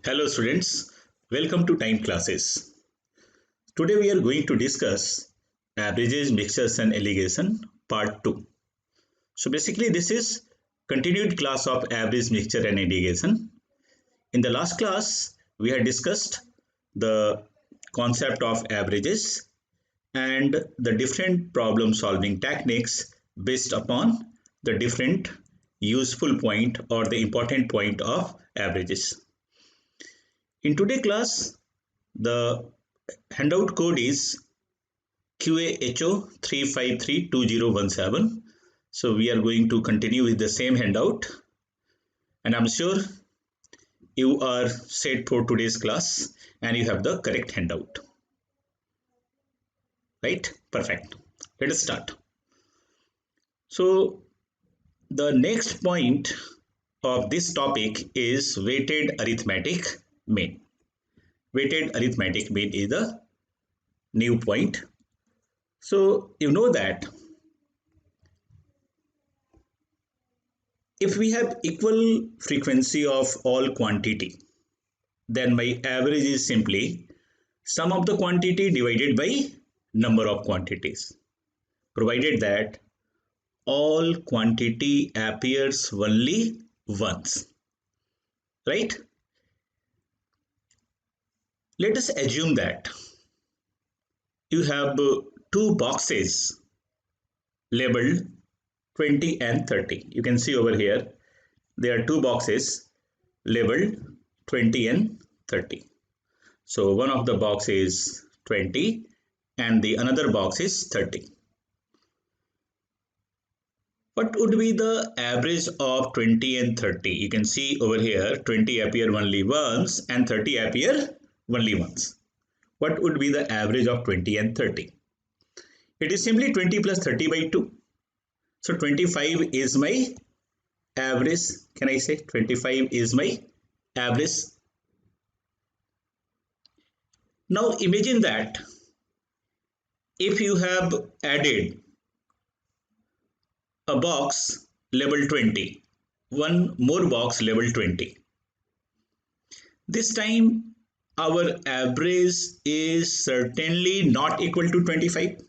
Hello students, welcome to Time Classes. Today we are going to discuss averages, mixtures and alligation part 2. So basically this is continued class of average, mixture and alligation. In the last class we had discussed the concept of averages and the different problem solving techniques based upon the different useful point or the important point of averages. In today's class, the handout code is QAHO 3532017. So we are going to continue with the same handout, and I'm sure you are set for today's class and you have the correct handout. Right? Perfect. Let us start. So the next point of this topic is weighted arithmetic mean. Weighted arithmetic mean is the new point. So you know that if we have equal frequency of all quantity, then my average is simply sum of the quantity divided by number of quantities, provided that all quantity appears only once, right? Let us assume that you have two boxes labeled 20 and 30. You can see over here there are two boxes labeled 20 and 30. So one of the box is 20 and the another box is 30. What would be the average of 20 and 30? You can see over here 20 appear only once and 30 appear only once. What would be the average of 20 and 30? It is simply 20 plus 30 by 2. So 25 is my average. Can I say 25 is my average? Now imagine that if you have added a box labeled 20, one more box labeled 20. This time our average is certainly not equal to 25.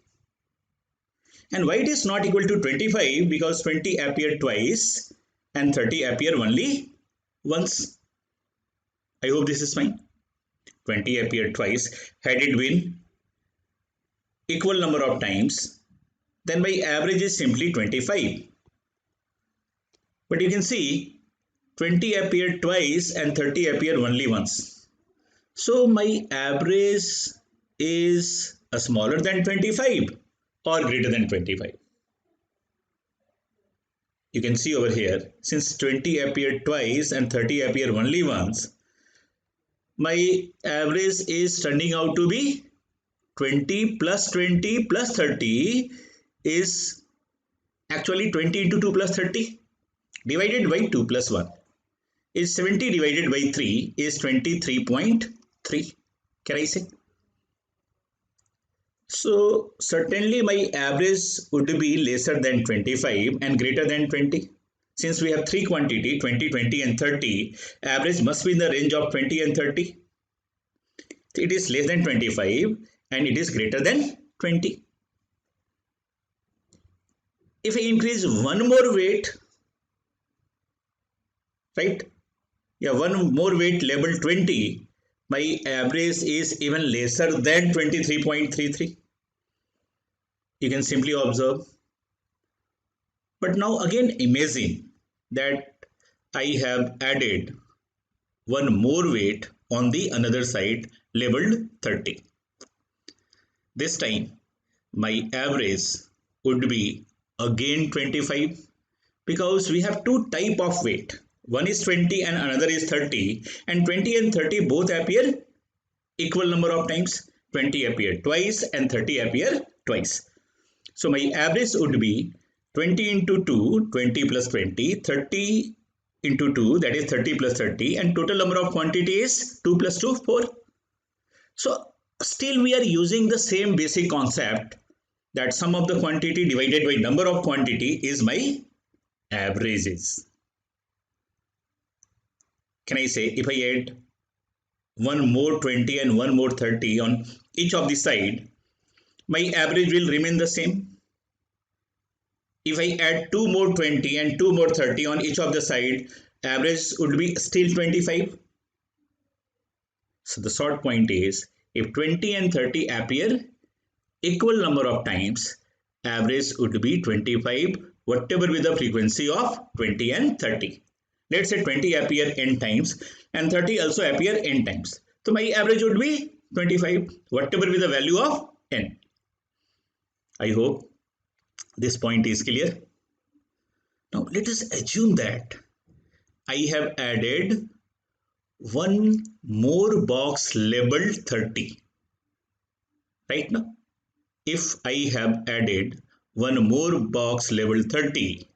And why it is not equal to 25? Because 20 appeared twice and 30 appear only once. I hope this is fine. 20 appeared twice. Had it been equal number of times, then my average is simply 25. But you can see 20 appeared twice and 30 appear only once. So my average is smaller than 25 or greater than 25. You can see over here, since 20 appeared twice and 30 appear only once, my average is turning out to be 20 plus 20 plus 30 is actually 20 into 2 plus 30 divided by 2 plus 1 is 70 divided by 3 is 23.3. Can I say? So certainly my average would be lesser than 25 and greater than 20. Since we have three quantity 20, 20 and 30, average must be in the range of 20 and 30. It is less than 25 and it is greater than 20. If I increase one more weight, right? Yeah, one more weight labeled 20, my average is even lesser than 23.33. You can simply observe. But now again imagine that I have added one more weight on the another side labeled 30. This time my average would be again 25 because we have two type of weight. One is 20 and another is 30, and 20 and 30 both appear equal number of times. 20 appear twice and 30 appear twice. So my average would be 20 into 2, 20 plus 20, 30 into 2, that is 30 plus 30, and total number of quantity is 2 plus 2, 4. So still we are using the same basic concept that sum of the quantity divided by number of quantity is my averages. Can I say if I add one more 20 and one more 30 on each of the side, my average will remain the same. If I add two more 20 and two more 30 on each of the side, average would be still 25. So the short point is, if 20 and 30 appear equal number of times, average would be 25, whatever with the frequency of 20 and 30. Let's say 20 appear n times and 30 also appear n times. So my average would be 25, whatever with the value of n. I hope this point is clear. Now let us assume that I have added one more box labeled 30. Right now, if I have added one more box labeled 30,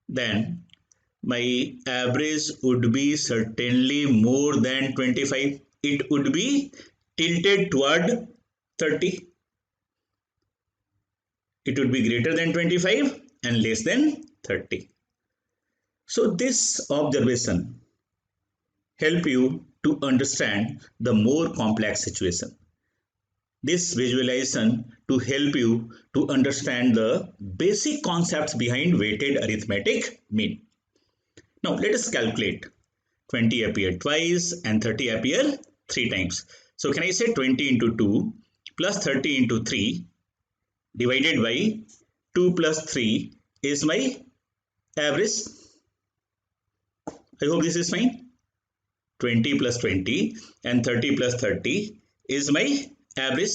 then my average would be certainly more than 25. It would be tilted toward 30. It would be greater than 25 and less than 30. So this observation help you to understand the more complex situation. This visualization to help you to understand the basic concepts behind weighted arithmetic mean. Now let us calculate. 20 appear twice and 30 appear 3 times. So can I say 20 into 2 plus 30 into 3 divided by 2 plus 3 is my average. I hope this is fine. 20 plus 20 and 30 plus 30 is my average.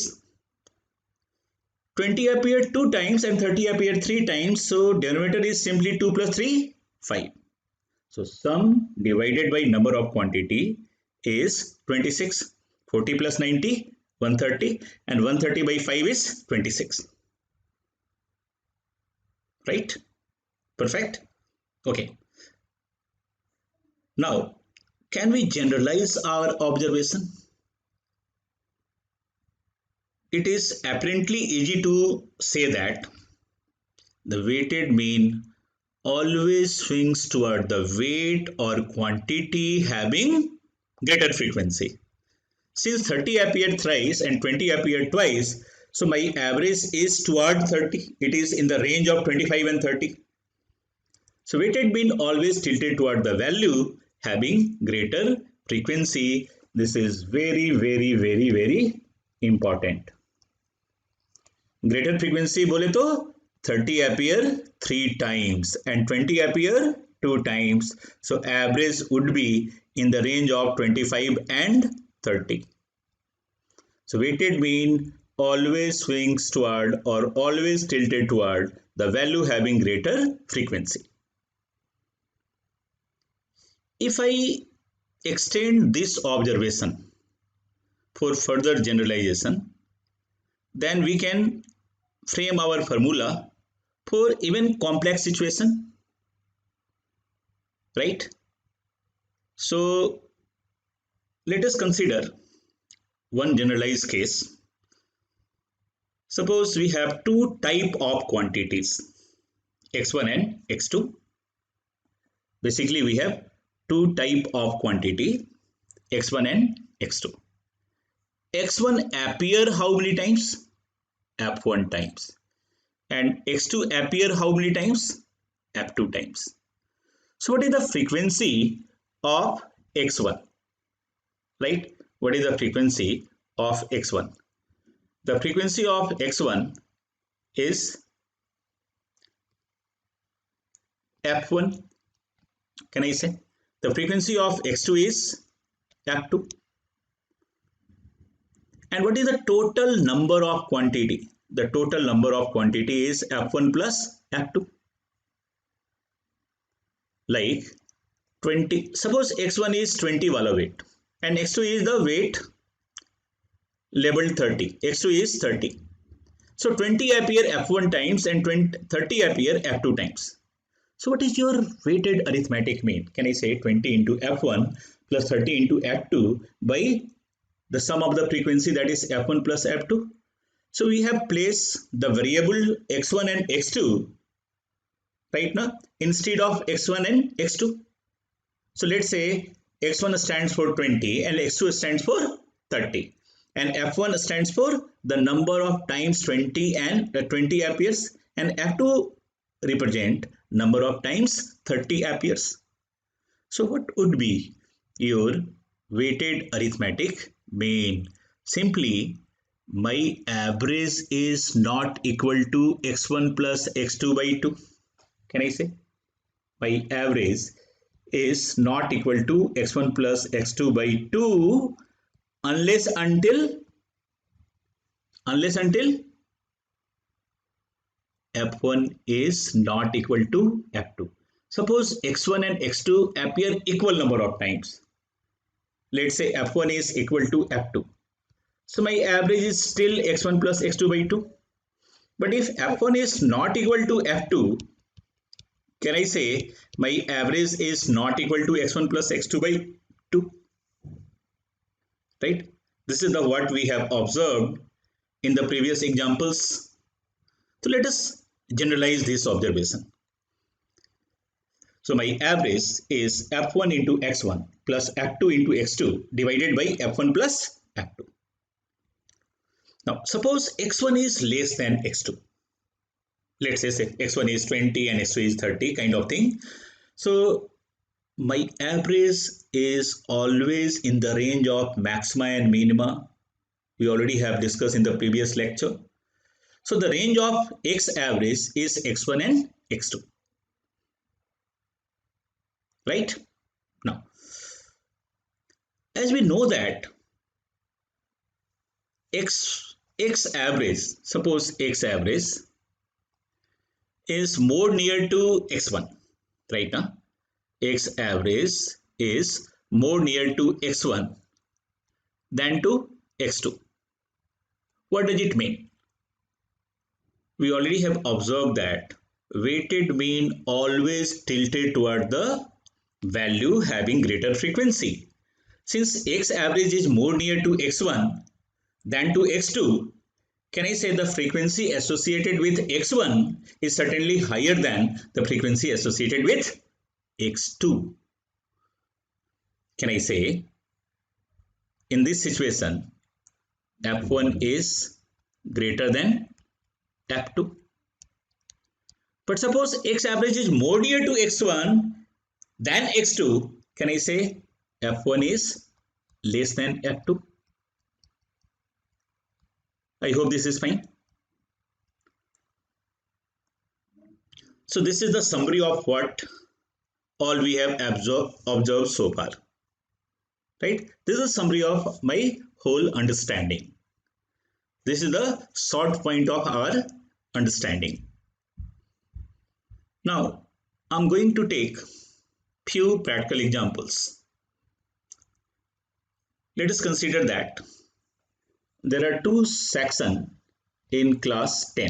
20 appeared 2 times and 30 appeared 3 times. So denominator is simply 2 plus 3, 5. So sum divided by number of quantity is 26. 40 plus 90, 130, and 130 by 5 is 26. Right? Perfect. Okay. Now, can we generalize our observation? It is apparently easy to say that the weighted mean always swings toward the weight or quantity having greater frequency. Since 30 appeared thrice and 20 appeared twice, so my average is toward 30. It is in the range of 25 and 30. So weighted mean always tilted toward the value having greater frequency. This is very, very, very, very important. Greater frequency बोले तो 30 appear 3 times and 20 appear 2 times. So average would be in the range of 25 and 30. So weighted mean always swings toward or always tilted toward the value having greater frequency. If I extend this observation for further generalization, then we can frame our formula for even complex situation, right? So let us consider one generalized case. Suppose we have two type of quantities, x1 and x2. Basically we have two type of quantity, x1 and x2. x1 appear how many times? F1 times. And x2 appear how many times? F2 times. So what is the frequency of x1? Right? What is the frequency of x1? The frequency of x1 is f1. Can I say? The frequency of x2 is f2. And what is the total number of quantity? The total number of quantity is f1 plus f2. Like 20. Suppose x1 is 20 wala weight and x2 is the weight labeled 30. x2 is 30. So 20 appear f1 times and 30 appear f2 times. So what is your weighted arithmetic mean? Can I say 20 into f1 plus 30 into f2 by the sum of the frequency, that is f1 plus f2? So we have placed the variable x1 and x2 right now instead of x1 and x2. So let's say x1 stands for 20 and x2 stands for 30, and f1 stands for the number of times 20 and 20 appears, and f2 represent number of times 30 appears. So what would be your weighted arithmetic mean? Simply, my average is not equal to x1 plus x2 by 2. Can I say? My average is not equal to x1 plus x2 by 2 unless until f1 is not equal to f2. Suppose x1 and x2 appear equal number of times. Let's say f1 is equal to f2. So my average is still x1 plus x2 by 2. But if f1 is not equal to f2, can I say my average is not equal to x1 plus x2 by 2? Right? This is the what we have observed in the previous examples. So let us generalize this observation. So my average is f1 into x1 plus f2 into x2 divided by f1 plus f2. Now suppose x1 is less than x2. Let's say x1 is 20 and x2 is 30 kind of thing. So my average is always in the range of maxima and minima. We already have discussed in the previous lecture. So the range of x average is x1 and x2. Right? Now, as we know that x average, suppose x average is more near to x1, right? Now, x average is more near to x1 than to x2. What does it mean? We already have observed that weighted mean always tilted toward the value having greater frequency. Since x average is more near to x1 than to x2, can I say the frequency associated with x1 is certainly higher than the frequency associated with x2? Can I say in this situation f1 is greater than f2? But suppose x average is more near to x1 than x2, can I say f1 is less than f2? I hope this is fine. So this is the summary of what all we have observed so far. Right? This is a summary of my whole understanding. This is the short point of our understanding. Now, I'm going to take few practical examples. Let us consider that there are two sections in class 10.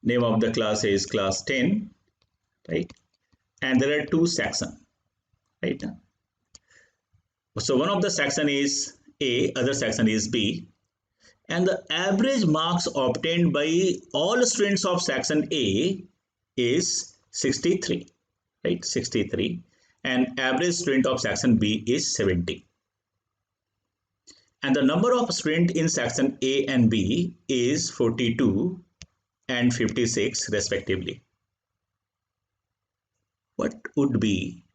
Name of the class is class 10, right? And there are two sections, right? So one of the section is A, other section is B, and the average marks obtained by all students of section A is 63, right? 63, and average student of section B is 70. And the number of students in section A and B is 42 and 56 respectively. What would be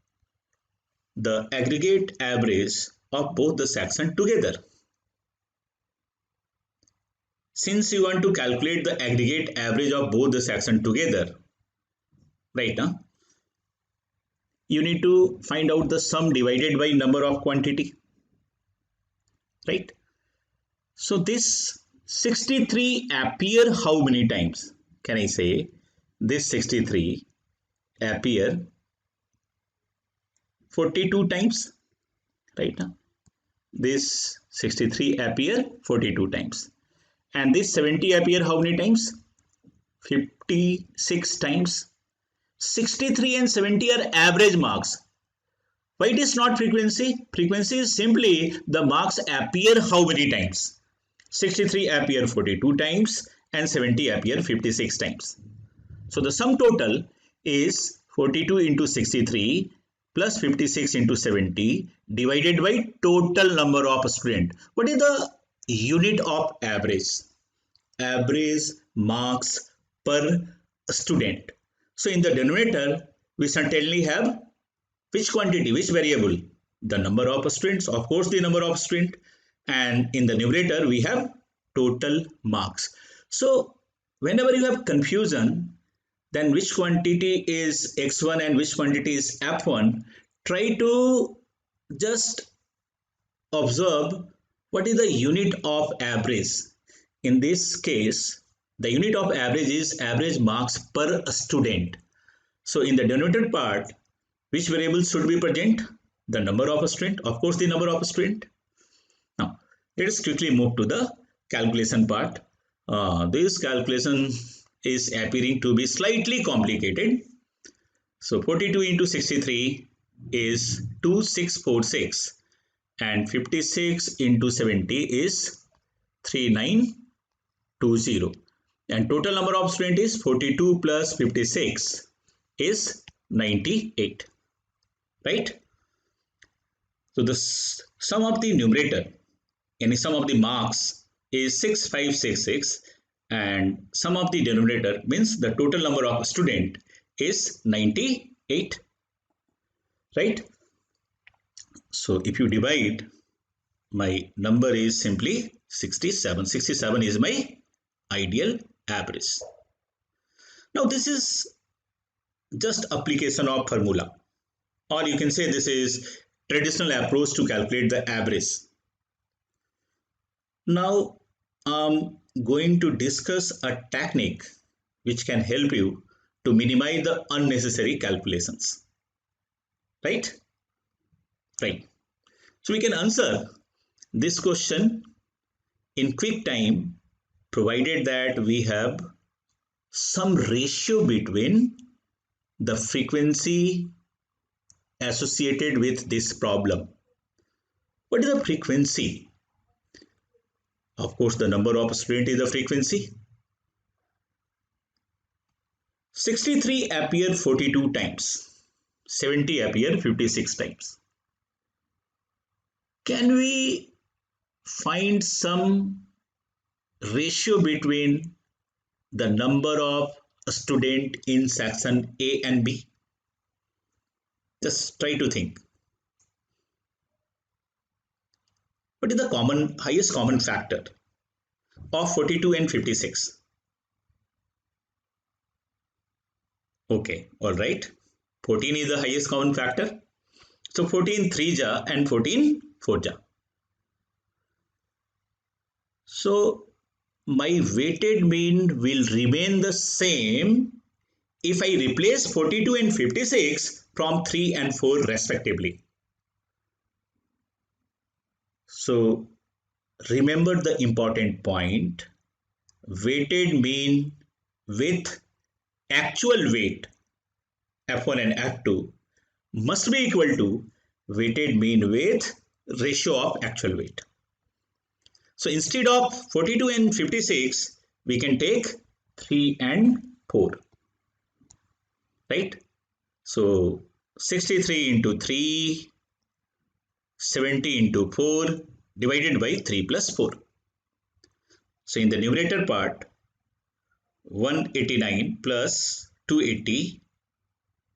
the aggregate average of both the sections together? Since you want to calculate the aggregate average of both the sections together, right now, you need to find out the sum divided by number of quantity, right? So this 63 appear how many times? Can I say this 63 appear 42 times, right? This 63 appear 42 times, and this 70 appear how many times? 56 times. 63 and 70 are average marks. Why it is not frequency? Frequency is simply the marks appear how many times? 63 appear 42 times and 70 appear 56 times. So the sum total is 42 into 63 plus 56 into 70 divided by total number of student. What is the unit of average? Average marks per student. So in the denominator, we certainly have which quantity, which variable? The number of students, of course, the number of students. And in the numerator, we have total marks. So whenever you have confusion, then which quantity is x1 and which quantity is f1, try to just observe what is the unit of average. In this case, the unit of average is average marks per student. So in the denominator part, which variable should be present? The number of student, of course, the number of student. Now, let us quickly move to the calculation part. This calculation is appearing to be slightly complicated. So 42 into 63 is 2646 and 56 into 70 is 3920, and total number of students is 42 plus 56 is 98, right? So the sum of the numerator and sum of the marks is 6566, and sum of the denominator means the total number of student is 98, right? So if you divide, my number is simply 67. 67 is my ideal average. Now this is just application of formula, or you can say this is traditional approach to calculate the average. Now I'm going to discuss a technique which can help you to minimize the unnecessary calculations, right? Right. So we can answer this question in quick time, provided that we have some ratio between the frequency associated with this problem. What is the frequency? Of course, the number of students is the frequency. 63 appear 42 times, 70 appear 56 times. Can we find some ratio between the number of student in section A and B? Just try to think. What is the highest common factor of 42 and 56? Okay, all right. 14 is the highest common factor. So 14 3 ja and 14 4 ja. So my weighted mean will remain the same if I replace 42 and 56 from 3 and 4 respectively. So remember the important point, weighted mean with actual weight f1 and f2 must be equal to weighted mean with ratio of actual weight. So instead of 42 and 56, we can take 3 and 4, right? So 63 into 3, 70 into 4 divided by 3 plus 4. So in the numerator part, 189 plus 280,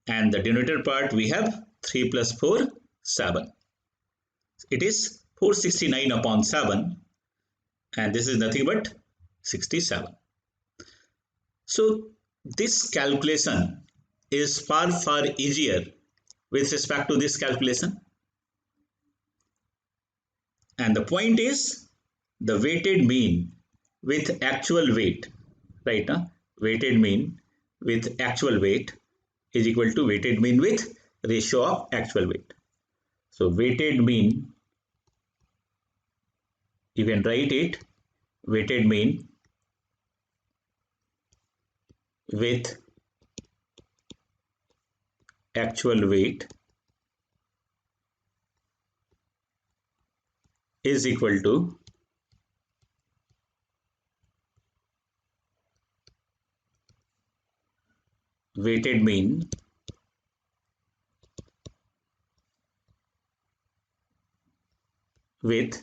and the denominator part we have 3 plus 4, 7. It is 469 upon 7, and this is nothing but 67. So this calculation is far easier with respect to this calculation, and the point is the weighted mean with actual weight, right? Weighted mean with actual weight is equal to weighted mean with ratio of actual weight. So weighted mean, you can write it weighted mean with actual weight is equal to weighted mean with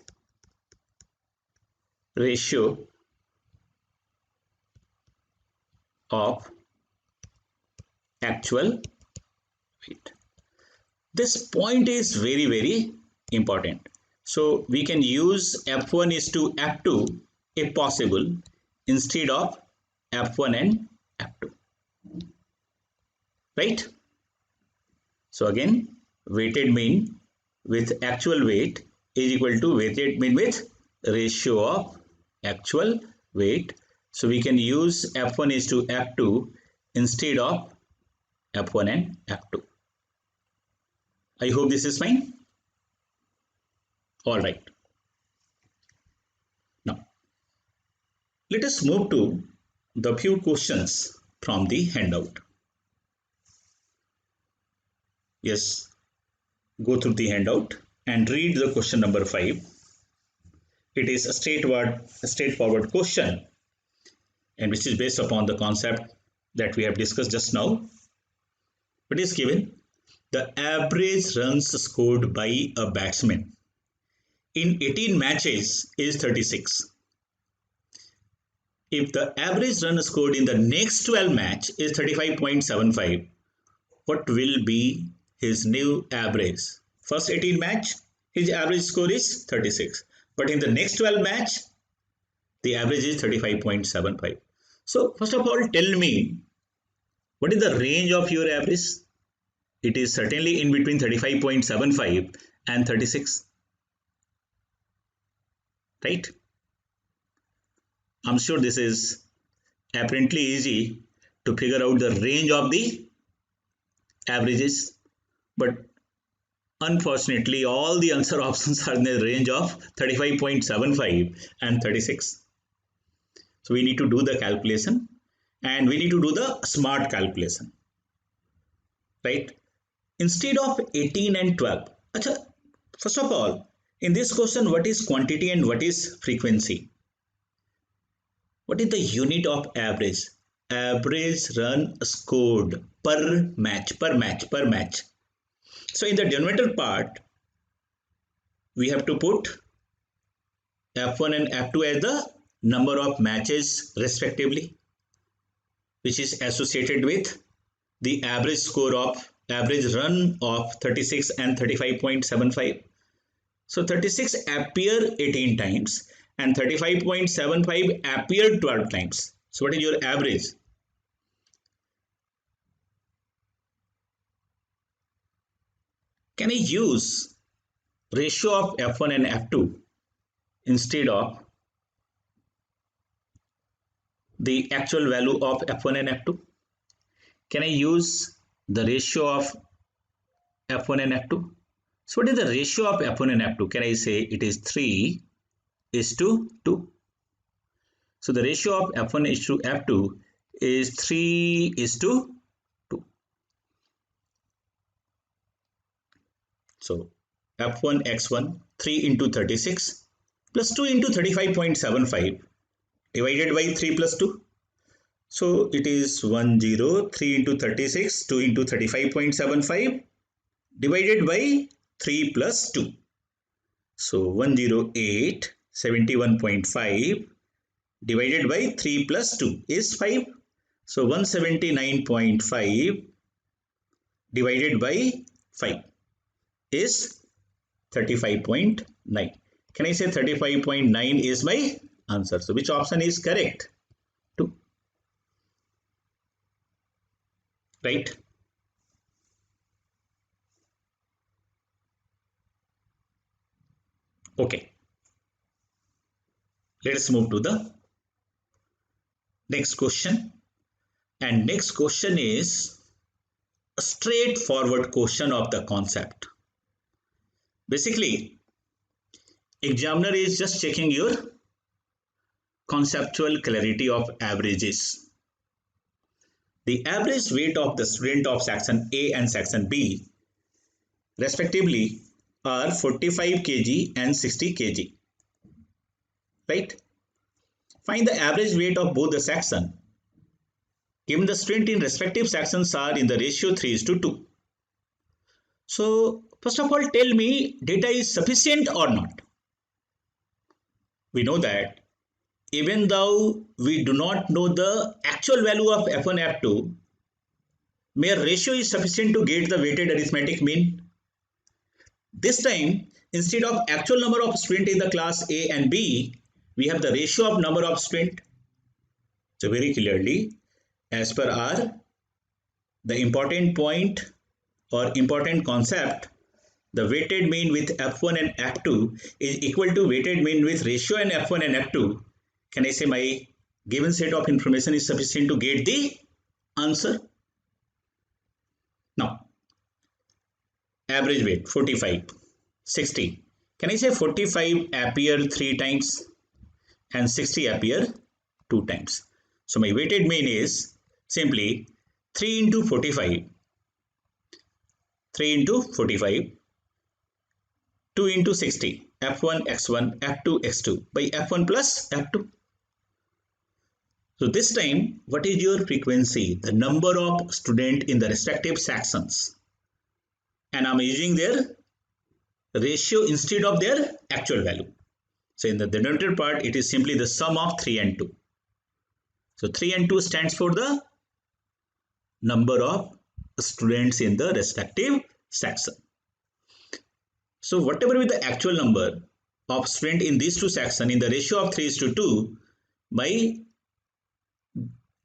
ratio of actual weight. This point is very, very important. So we can use F1 is to F2 if possible instead of F1 and F2. Right? So again, weighted mean with actual weight is equal to weighted mean with ratio of actual weight. So we can use F1 is to F2 instead of F1 and F2. I hope this is fine. All right. Now, let us move to the few questions from the handout. Yes, go through the handout and read the question number 5. It is a straightforward question, and which is based upon the concept that we have discussed just now. It is given the average runs scored by a batsman in 18 matches is 36. If the average run scored in the next 12 match is 35.75, what will be his new average? First 18 match, his average score is 36. But in the next 12 match, the average is 35.75. So first of all, tell me, what is the range of your average? It is certainly in between 35.75 and 36. Right? I'm sure this is apparently easy to figure out the range of the averages, but unfortunately all the answer options are in the range of 35.75 and 36. So we need to do the calculation, and we need to do the smart calculation, right? Instead of 18 and 12. First of all, in this question, what is quantity and what is frequency? What is the unit of average? Average run scored per match. So in the denominator part, we have to put F1 and F2 as the number of matches respectively, which is associated with the average score of average run of 36 and 35.75. So 36 appear 18 times and 35.75 appear 12 times. So what is your average? Can I use ratio of F1 and F2 instead of the actual value of F1 and F2? Can I use the ratio of F1 and F2? So what is the ratio of F1 and F2? Can I say it is 3:2? So the ratio of F1 is to F2 is 3:2. So F1 x1 3 into 36 plus 2 into 35.75 divided by 3 plus 2. So it is 10, 3 into 36, 2 into 35.75 divided by 3 plus 2. So 108, 71.5 divided by 3 plus 2 is 5. So 179.5 divided by 5 is 35.9. Can I say 35.9 is my answer? So which option is correct? 2. Right? Okay. Let us move to the next question. And next question is a straightforward question of the concept. Basically, examiner is just checking your conceptual clarity of averages. The average weight of the student of section A and section B respectively are 45 kg and 60 kg. Right? Find the average weight of both the section given the student in respective sections are in the ratio 3:2. So first of all, tell me data is sufficient or not. we know that even though we do not know the actual value of F1, F2, mere ratio is sufficient to get the weighted arithmetic mean. This time, instead of actual number of students in the class A and B, we have the ratio of number of students. So very clearly, as per our the important point or important concept, the weighted mean with F1 and F2 is equal to weighted mean with ratio and F1 and F2. Can I say my given set of information is sufficient to get the answer? Now, average weight 45, 60. Can I say 45 appear 3 times and 60 appear 2 times? So my weighted mean is simply 3 into 45, 3 into 45, 2 into 60, F1, X1, F2, X2 by F1 plus F2. So this time, what is your frequency? The number of students in the respective sections. And I'm using their ratio instead of their actual value. So in the denominator part, it is simply the sum of 3 and 2. So 3 and 2 stands for the number of students in the respective section. So whatever be the actual number of students in these two sections in the ratio of 3:2, my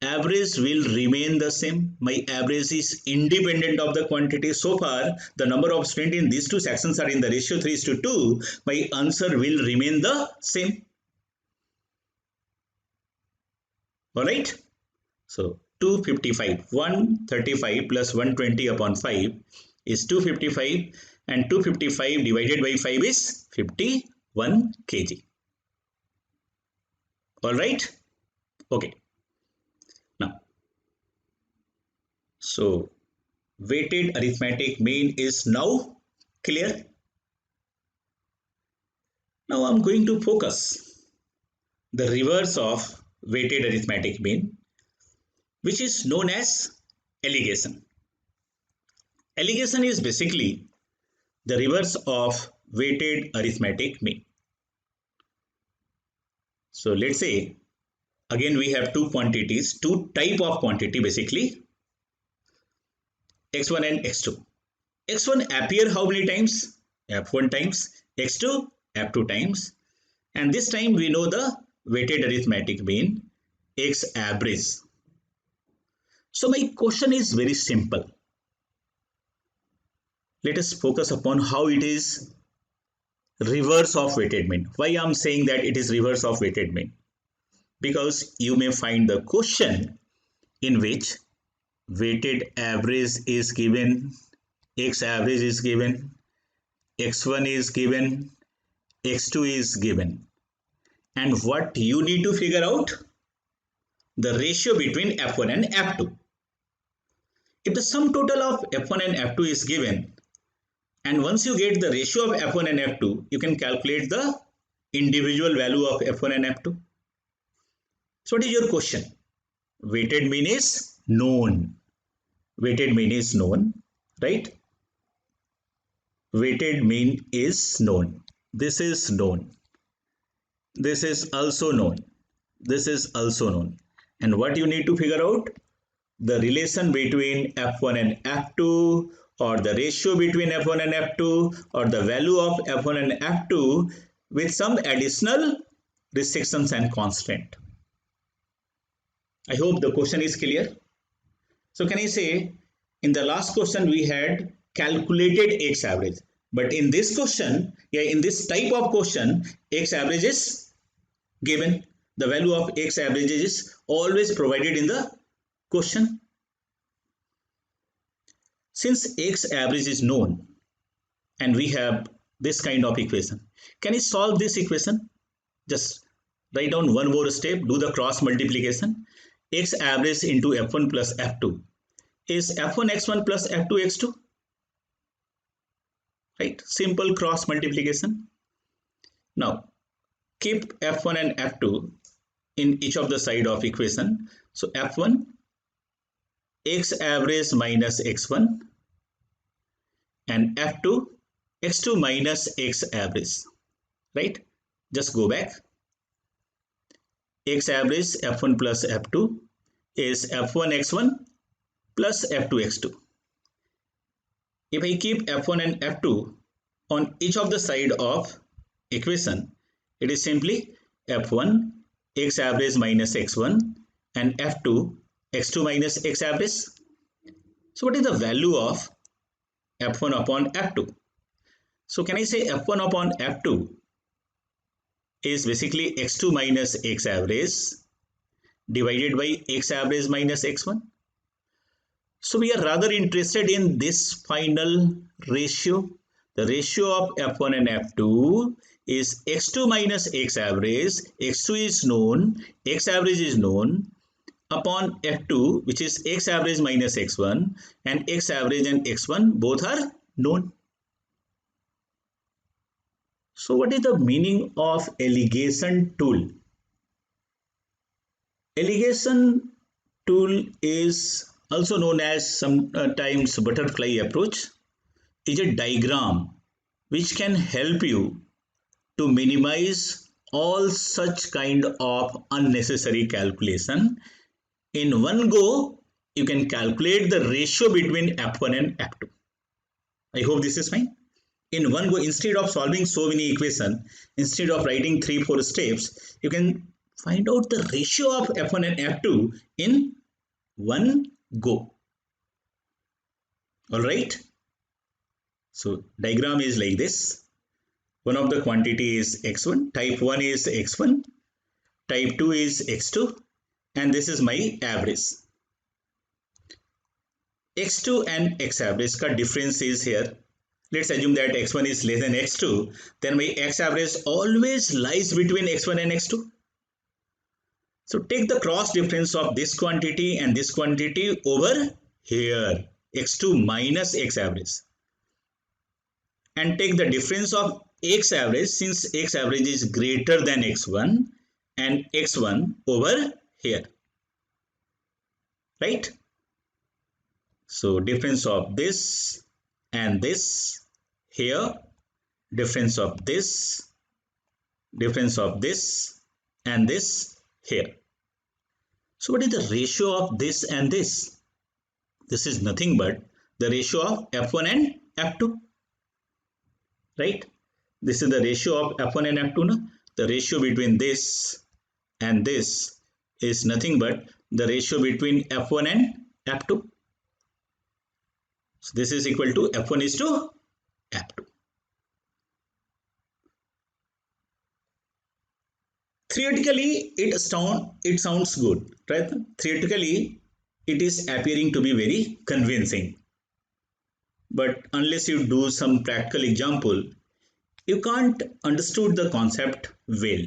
average will remain the same. My average is independent of the quantity. So far, the number of students in these two sections are in the ratio 3:2. My answer will remain the same. Alright. So 255, 135 plus 120 upon 5 is 255 and 255 divided by 5 is 51 kg. Alright. Okay. Now, so weighted arithmetic mean is now clear. Now I'm going to focus the reverse of weighted arithmetic mean, which is known as alligation. Alligation is basically the reverse of weighted arithmetic mean. So let's say again we have two quantities, two type of quantity basically, x1 and x2. x1 appear how many times? F1 times, x2 F2 times, and this time we know the weighted arithmetic mean x average. So my question is very simple. Let us focus upon how it is reverse of weighted mean. Why I am saying that it is reverse of weighted mean? Because you may find the question in which weighted average is given, x average is given, x1 is given, x2 is given, and what you need to figure out? The ratio between F1 and F2. If the sum total of F1 and F2 is given, and once you get the ratio of F1 and F2, you can calculate the individual value of F1 and F2. So what is your question? Weighted mean is known. Weighted mean is known, right? Weighted mean is known. This is known. This is also known. This is also known. And what you need to figure out? The relation between F1 and F2, or the ratio between F1 and F2, or the value of F1 and F2 with some additional restrictions and constant. I hope the question is clear. So can I say in the last question we had calculated x average, but in this question, in this type of question, x average is given. The value of x average is always provided in the question. Since x average is known and we have this kind of equation, can you solve this equation? Just write down one more step, do the cross multiplication. X average into F1 plus F2 is F1 x1 plus F2 x2. Right? Simple cross multiplication. Now keep F1 and F2 in each of the side of equation. So F1 x average minus x1 and F2 x2 minus x average. Right? Just go back. x average f1 plus f2 is f1 x1 plus f2 x2. If I keep f1 and f2 on each of the side of equation, it is simply f1 x average minus x1 and f2 x2 minus x average. So what is the value of f1 upon f2? So can I say f1 upon f2 is basically x2 minus x average divided by x average minus x1. So we are rather interested in this final ratio. The ratio of f1 and f2 is x2 minus x average. x2 is known, x average is known, upon f2, which is x average minus x1, and x average and x1 both are known. So what is the meaning of alligation tool? Alligation tool is also known as sometimes butterfly approach, is a diagram which can help you to minimize all such kind of unnecessary calculation. In one go, you can calculate the ratio between f1 and f2. I hope this is fine. In one go, instead of solving so many equations, instead of writing 3-4 steps, you can find out the ratio of f1 and f2 in one go. All right. So diagram is like this. One of the quantity is x1, type 1 is x1, type 2 is x2, and this is my average. x2 and x average ka difference is here. Let's assume that x1 is less than x2, then my x average always lies between x1 and x2. So take the cross difference of this quantity and this quantity over here, x2 minus x average, and take the difference of x average, since x average is greater than x1, and x1 over here, right? So difference of this and this here, difference of this and this here. So what is the ratio of this and this? This is nothing but the ratio of f1 and f2, right? This is the ratio of f1 and f2. No? The ratio between this and this is nothing but the ratio between f1 and f2. So this is equal to f1 is to f2. Theoretically, it sounds good, right? Theoretically, it is appearing to be very convincing. But unless you do some practical example, you can't understood the concept well,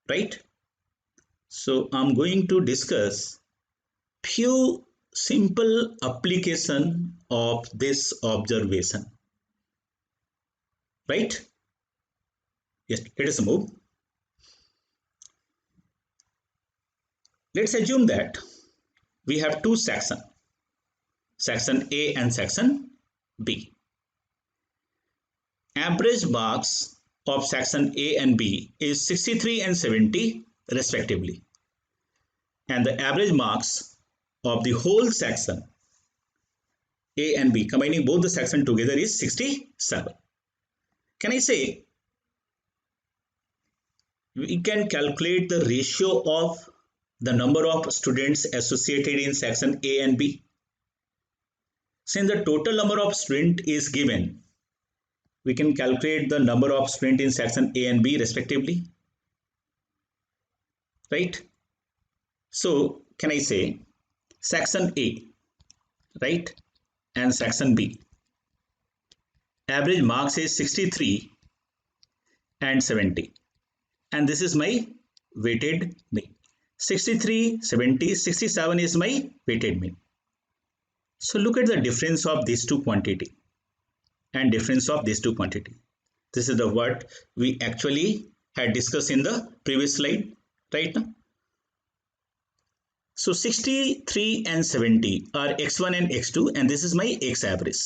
right? So I'm going to discuss few simple application of this observation, right? Yes, let us move. Let's assume that we have two sections, section A and section B. Average marks of section A and B is 63 and 70 respectively, and the average marks of the whole section A and B, combining both the sections together, is 67. Can I say we can calculate the ratio of the number of students associated in section A and B? Since the total number of students is given, we can calculate the number of students in section A and B respectively, right? So can I say section A, right, and section B, average marks is 63 and 70, and this is my weighted mean. 63, 70, 67 is my weighted mean. So look at the difference of these two quantity and difference of these two quantity. This is the what we actually had discussed in the previous slide, right? Now, so 63 and 70 are x1 and x2, and this is my x average.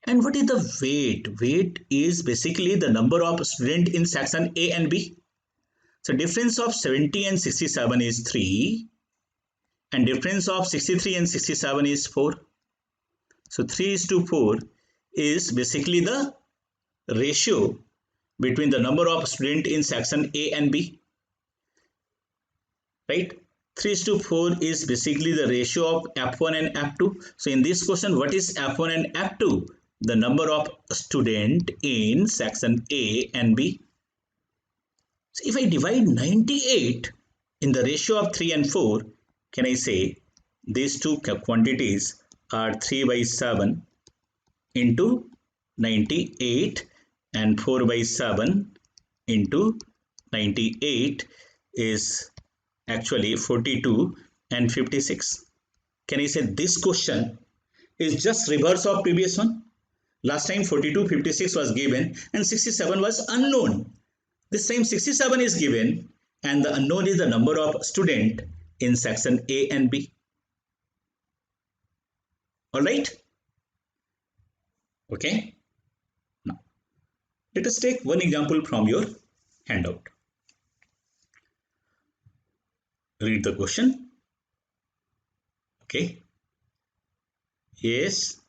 And what is the weight? Weight is basically the number of students in section A and B. So difference of 70 and 67 is 3 and difference of 63 and 67 is 4. So 3:4 is basically the ratio between the number of students in section A and B, right? 3:4 is basically the ratio of F1 and F2. So in this question, what is F1 and F2? The number of students in section A and B. So if I divide 98 in the ratio of 3 and 4, can I say these two quantities are 3/7 into 98 and 4/7 into 98 is actually 42 and 56. Can I say this question is just reverse of previous one? Last time 42, 56 was given and 67 was unknown. This time 67 is given and the unknown is the number of student in section A and B. Alright? Okay. Now, let us take one example from your handout. Read the question. Okay. Yes.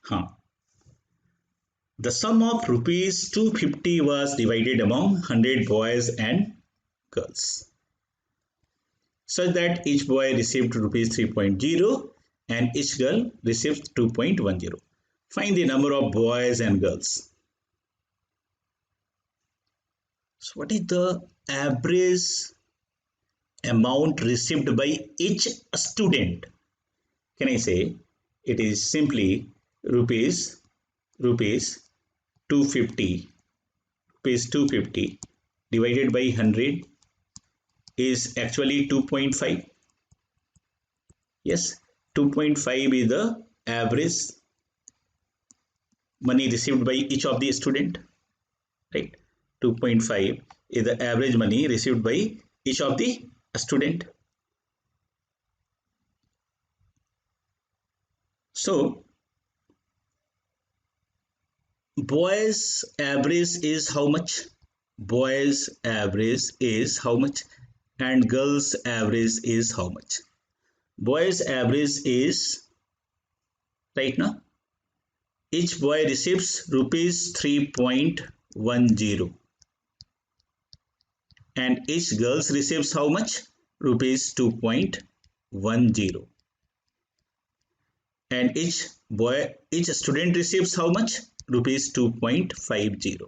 The sum of rupees 250 was divided among 100 boys and girls, such that each boy received rupees 3.0 and each girl received 2.10. Find the number of boys and girls. So what is the average amount received by each student? Can I say it is simply rupees 250 divided by 100 is actually 2.5. Yes, 2.5 is the average money received by each of the student, right? 2.5 is the average money received by each of the student. So boys average is how much? Boys average is how much? And girls average is how much? Boys average is, right now, each boy receives rupees 3.10 and each girls receives how much? Rupees 2.10 and each student receives how much? Rupees 2.50.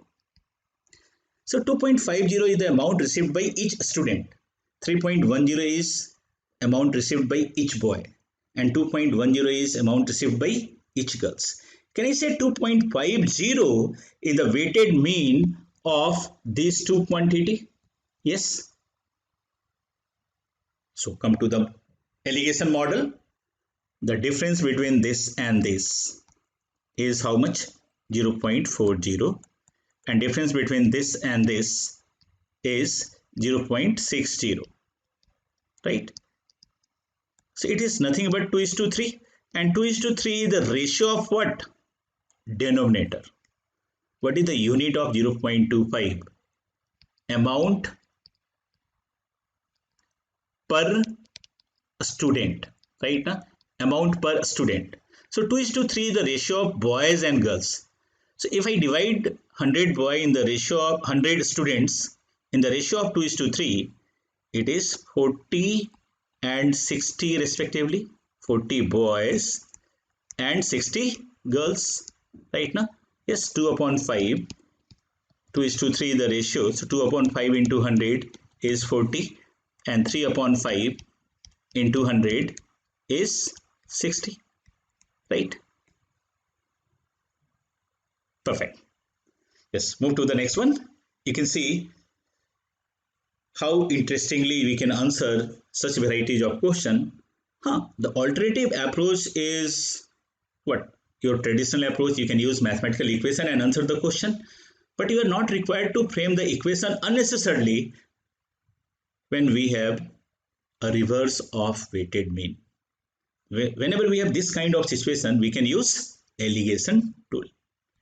So 2.50 is the amount received by each student. 3.10 is amount received by each boy and 2.10 is amount received by each girls. Can I say 2.50 is the weighted mean of these two quantity? Yes. So come to the allegation model. The difference between this and this is how much? 0.40 and difference between this and this is 0.60, right? So it is nothing but 2:3 and 2:3 is the ratio of what? Denominator. What is the unit of 0.25? Amount per student, right? Amount per student. So 2:3 is the ratio of boys and girls. So if I divide 100 boy in the ratio of 100 students in the ratio of 2:3, it is 40 and 60 respectively. 40 boys and 60 girls, right now? Yes, 2/5. 2:3 the ratio. So 2/5 into 100 is 40 and 3/5 into 100 is 60, right? Perfect. Yes, move to the next one. You can see how interestingly we can answer such varieties of question. The alternative approach is what? Your traditional approach. You can use mathematical equation and answer the question, but you are not required to frame the equation unnecessarily when we have a reverse of weighted mean. Whenever we have this kind of situation, we can use allegation tool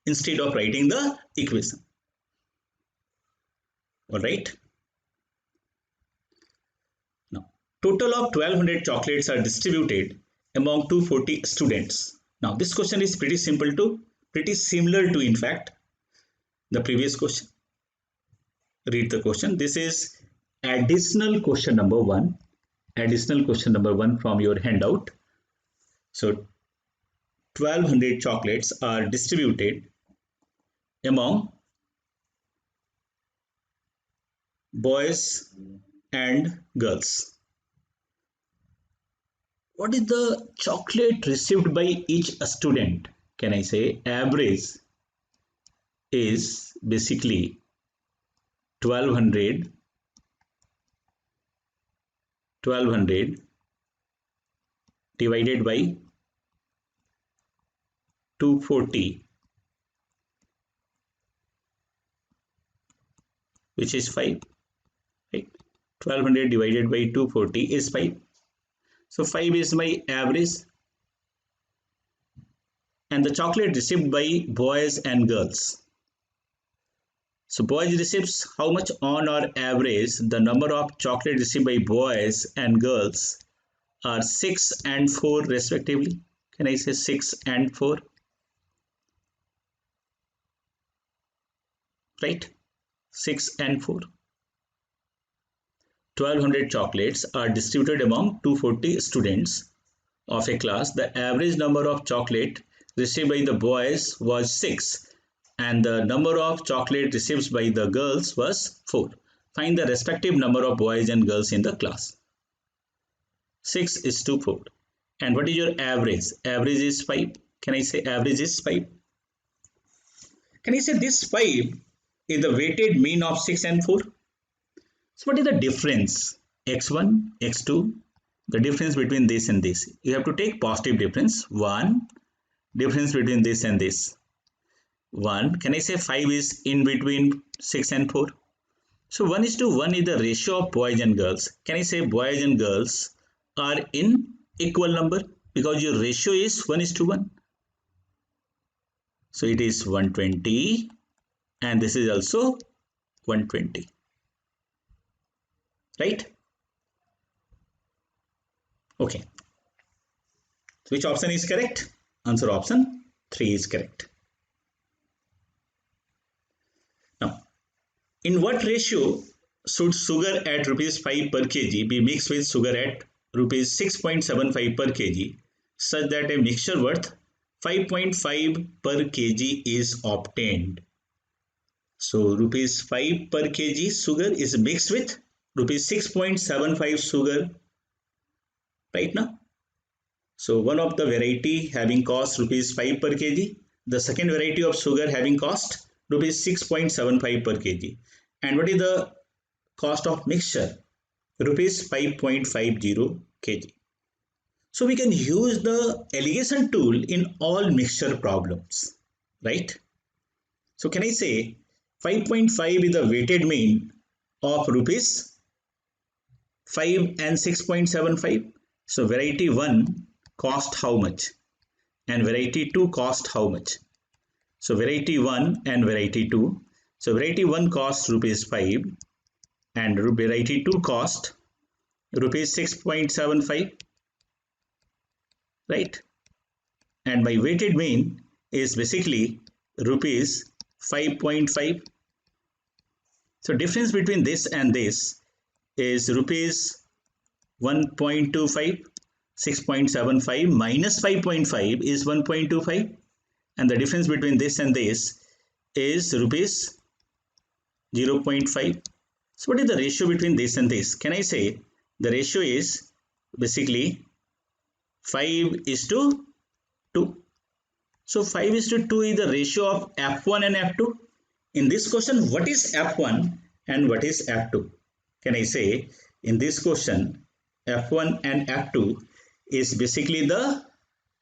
instead of writing the equation. All right. Total of 1200 chocolates are distributed among 240 students. Now this question is pretty similar to in fact the previous question. Read the question. This is additional question number 1. Additional question number 1 from your handout. So 1200 chocolates are distributed among boys and girls. What is the chocolate received by each student? Can I say average is basically 1200 divided by 240, which is 5, right? 1200 divided by 240 is 5. So 5 is my average, and the chocolate received by boys and girls. So boys receives how much on our average? The number of chocolate received by boys and girls are 6 and 4 respectively. Can I say 6 and 4? Right? 6 and 4. 1200 chocolates are distributed among 240 students of a class. The average number of chocolate received by the boys was 6 and the number of chocolate received by the girls was 4. Find the respective number of boys and girls in the class. 6 is to 4. And what is your average? Average is 5. Can I say average is 5? Can I say this 5 is the weighted mean of 6 and 4? So what is the difference? X1, X2, the difference between this and this. You have to take positive difference. 1, difference between this and this. 1. Can I say 5 is in between 6 and 4? So 1 is to 1 is the ratio of boys and girls. Can I say boys and girls are in equal number? Because your ratio is 1 is to 1. So it is 120 and this is also 120. Right? Okay. Which option is correct? Answer option 3 is correct. Now, in what ratio should sugar at rupees 5 per kg be mixed with sugar at rupees 6.75 per kg such that a mixture worth 5.5 per kg is obtained? So rupees 5 per kg sugar is mixed with rupees 6.75 sugar right now. So one of the variety having cost rupees 5 per kg, the second variety of sugar having cost rupees 6.75 per kg. And what is the cost of mixture? Rupees 5.50 kg. So we can use the alligation tool in all mixture problems, right? So can I say 5.5 is the weighted mean of rupees 5 and 6.75. So variety 1 cost how much and variety 2 cost how much? So variety 1 and variety 2. So variety 1 cost rupees 5 and variety 2 cost rupees 6.75, right? And my weighted mean is basically rupees 5.5. So difference between this and this is rupees 1.25. 6.75 minus 5.5 is 1.25, and the difference between this and this is rupees 0.5. So what is the ratio between this and this? Can I say the ratio is basically 5 is to 2. So 5 is to 2 is the ratio of F1 and F2. In this question, what is F1 and what is F2? Can I say in this question F1 and F2 is basically the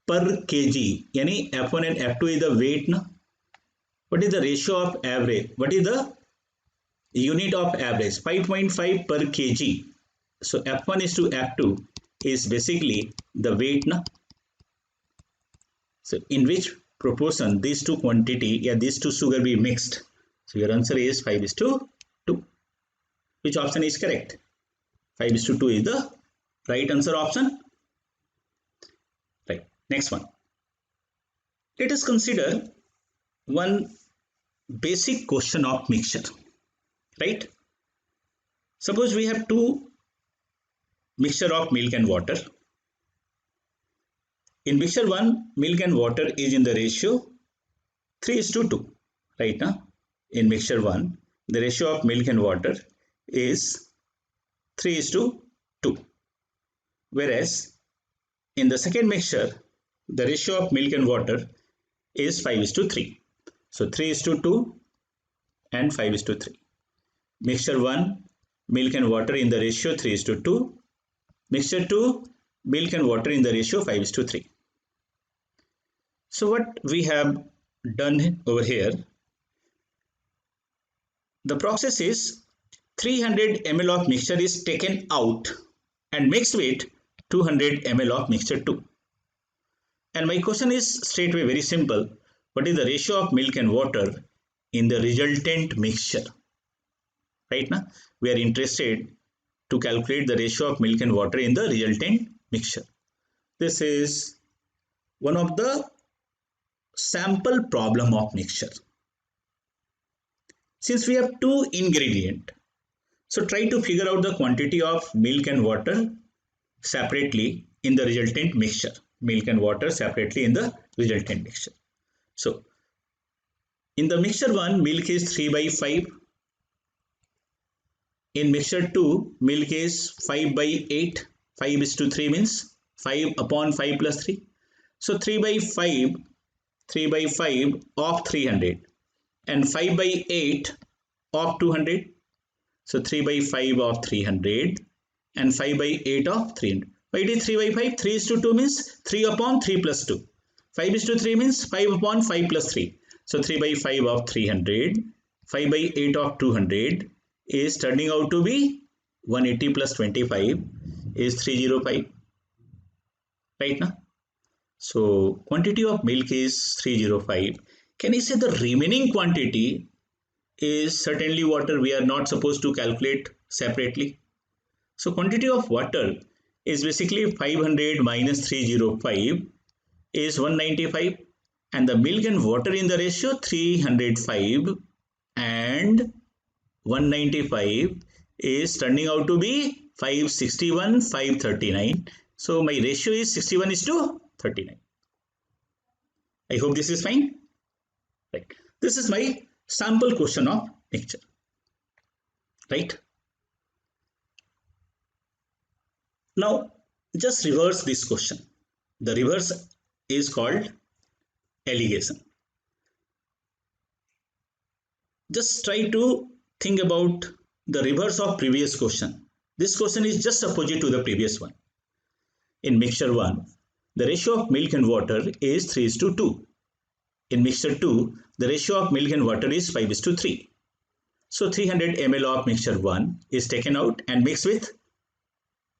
per kg, yani F1 and F2 is the weight. No? What is the ratio of average? What is the unit of average? 5.5 per kg. So F1 is to F2 is basically the weight. No? So in which proportion these two quantity, these two sugar be mixed? So your answer is 5 is to 2. Which option is correct? 5 is to 2 is the Right answer option. Right. Next one. Let us consider one basic question of mixture. Right. Suppose we have two mixture of milk and water. In mixture 1, milk and water is in the ratio 3:2. Right now, in mixture 1, the ratio of milk and water is 3:2. Whereas in the second mixture, the ratio of milk and water is 5:3. So 3:2 and 5:3. Mixture 1, milk and water in the ratio 3:2. Mixture 2, milk and water in the ratio 5:3. So what we have done over here, the process is 300 ml of mixture is taken out and mixed with 200 ml of mixture 2. And my question is straightway very simple. What is the ratio of milk and water in the resultant mixture? Right now, we are interested to calculate the ratio of milk and water in the resultant mixture. This is one of the sample problem of mixture. Since we have two ingredients, so try to figure out the quantity of milk and water separately in the resultant mixture. Milk and water separately in the resultant mixture. So in the mixture 1, milk is 3/5. In mixture 2, milk is 5/8. 5:3 means 5 upon 5 plus 3. So 3/5 of 300 and 5/8 of 200. So 3/5 of 300 and 5/8 of 300. Why it is 3/5? 3:2 means 3 upon 3 plus 2. 5:3 means 5 upon 5 plus 3. So 3/5 of 300, 5/8 of 200 is turning out to be 180 plus 25 is 305. Right now? So quantity of milk is 305. Can I say the remaining quantity is certainly water? We are not supposed to calculate separately. So quantity of water is basically 500 minus 305 is 195, and the milk and water in the ratio 305 and 195 is turning out to be 561, 539. So my ratio is 61:39. I hope this is fine. Right. This is my sample question of mixture. Right. Now just reverse this question. The reverse is called alligation. Just try to think about the reverse of previous question. This question is just opposite to the previous one. In mixture 1, the ratio of milk and water is 3:2. In mixture 2, the ratio of milk and water is 5:3. So 300 ml of mixture 1 is taken out and mixed with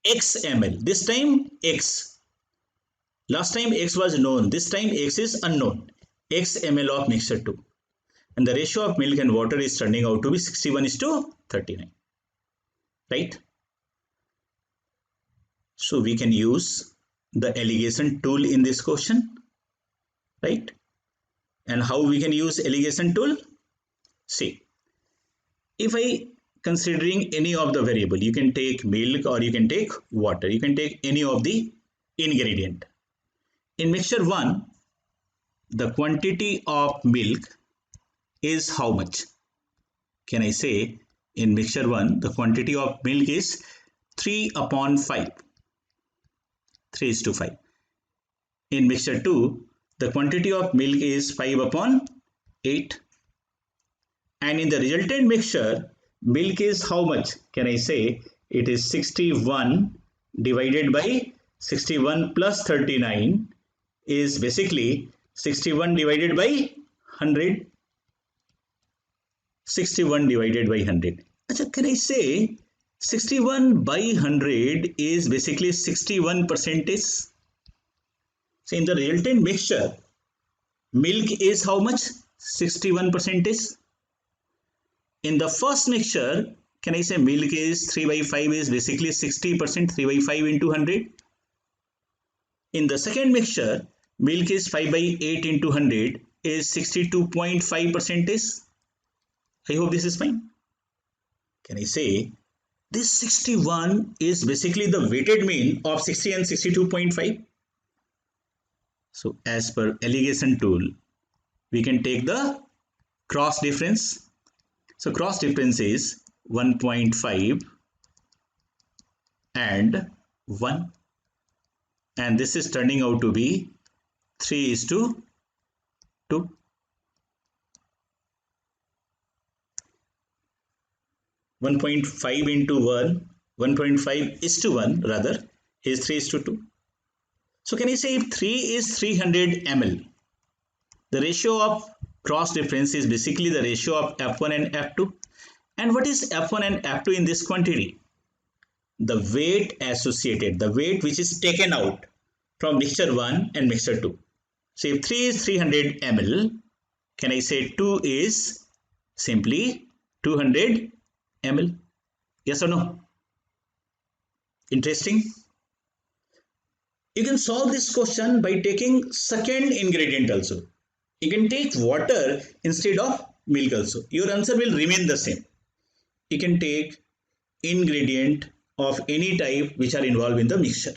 X ml. This time X. Last time X was known. This time X is unknown. X ml of mixture 2. And the ratio of milk and water is turning out to be 61:39. Right? So we can use the alligation tool in this question. Right? And how we can use alligation tool? See, if I considering any of the variable, you can take milk or you can take water. You can take any of the ingredient. In mixture 1, the quantity of milk is how much? Can I say in mixture 1, the quantity of milk is 3 upon 5. 3:5. In mixture 2, the quantity of milk is 5 upon 8. And in the resultant mixture, milk is how much? Can I say it is 61 divided by 61 plus 39 is basically 61 divided by 100. 61 divided by 100. Achha, can I say 61 by 100 is basically 61%? So in the resultant mixture, milk is how much? 61%. In the first mixture, Can I say milk is 3 by 5 is basically 60%, 3 by 5 into 100. In the second mixture, milk is 5 by 8 into 100 is 62.5%. I hope this is fine. Can I say this 61 is basically the weighted mean of 60 and 62.5. So as per alligation tool, we can take the cross difference. So cross difference is 1.5 and 1. And this is turning out to be 3:2. 1.5 into 1, 1.5 is to 1 rather is 3:2. So can I say if 3 is 300 ml, the ratio of cross difference is basically the ratio of F1 and F2. And what is F1 and F2 in this quantity? The weight associated, the weight which is taken out from mixture 1 and mixture 2. So if 3 is 300 ml, can I say 2 is simply 200 ml? Yes or no? Interesting. You can solve this question by taking second ingredient also. You can take water instead of milk also. Your answer will remain the same. You can take ingredient of any type which are involved in the mixture.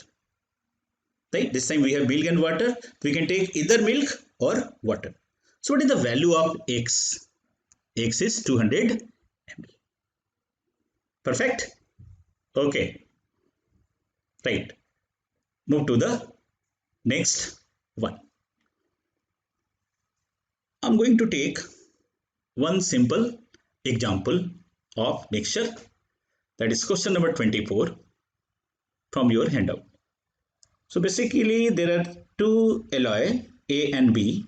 Right? This time we have milk and water. We can take either milk or water. So what is the value of X? X is 200 ml. Perfect? Okay. Right. Move to the next one. I'm going to take one simple example of mixture, that is question number 24 from your handout. So basically there are two alloy A and B,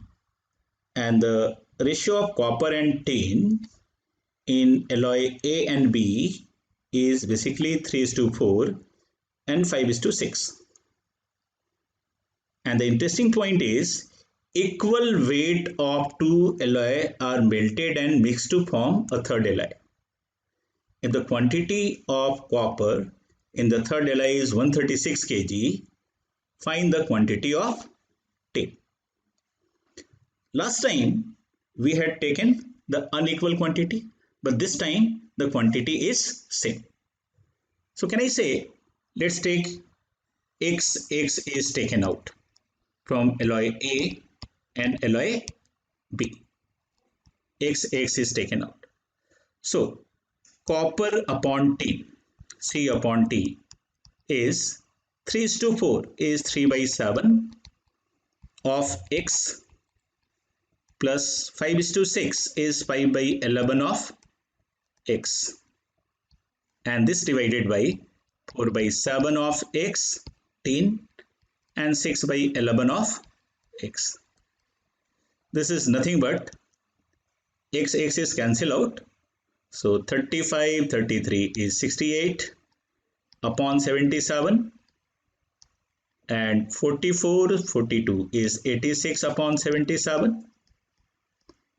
and the ratio of copper and tin in alloy A and B is basically 3:4 and 5:6. And the interesting point is equal weight of two alloy are melted and mixed to form a third alloy. If the quantity of copper in the third alloy is 136 kg, find the quantity of tin. Last time we had taken the unequal quantity, but this time the quantity is same. So can I say, let's take X is taken out from alloy A and alloy B. X is taken out. So copper upon tin, C upon T is 3:4 is 3 by 7 of X plus 5:6 is 5 by 11 of X, and this divided by 4 by 7 of X tin and 6 by 11 of X. This is nothing but X is cancel out. So 35, 33 is 68 upon 77, and 44, 42 is 86 upon 77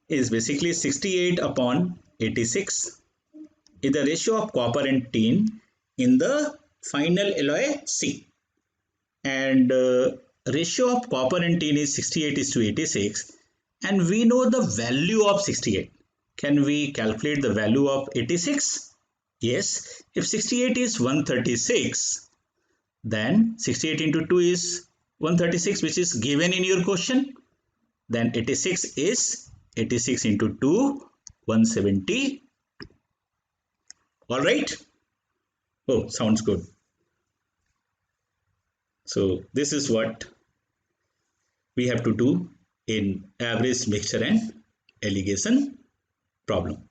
is basically 68 upon 86 is the ratio of copper and tin in the final alloy C. And ratio of copper and tin is 68:86, and we know the value of 68. Can we calculate the value of 86? Yes. If 68 is 136, then 68 into 2 is 136, which is given in your question. Then 86 is 86 into 2, 170. All right. Oh, sounds good. So this is what we have to do in average mixture and alligation problem.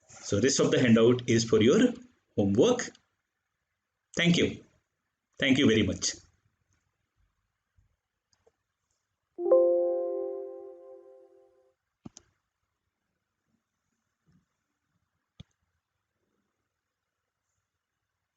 So rest of the handout is for your homework. Thank you. Thank you very much.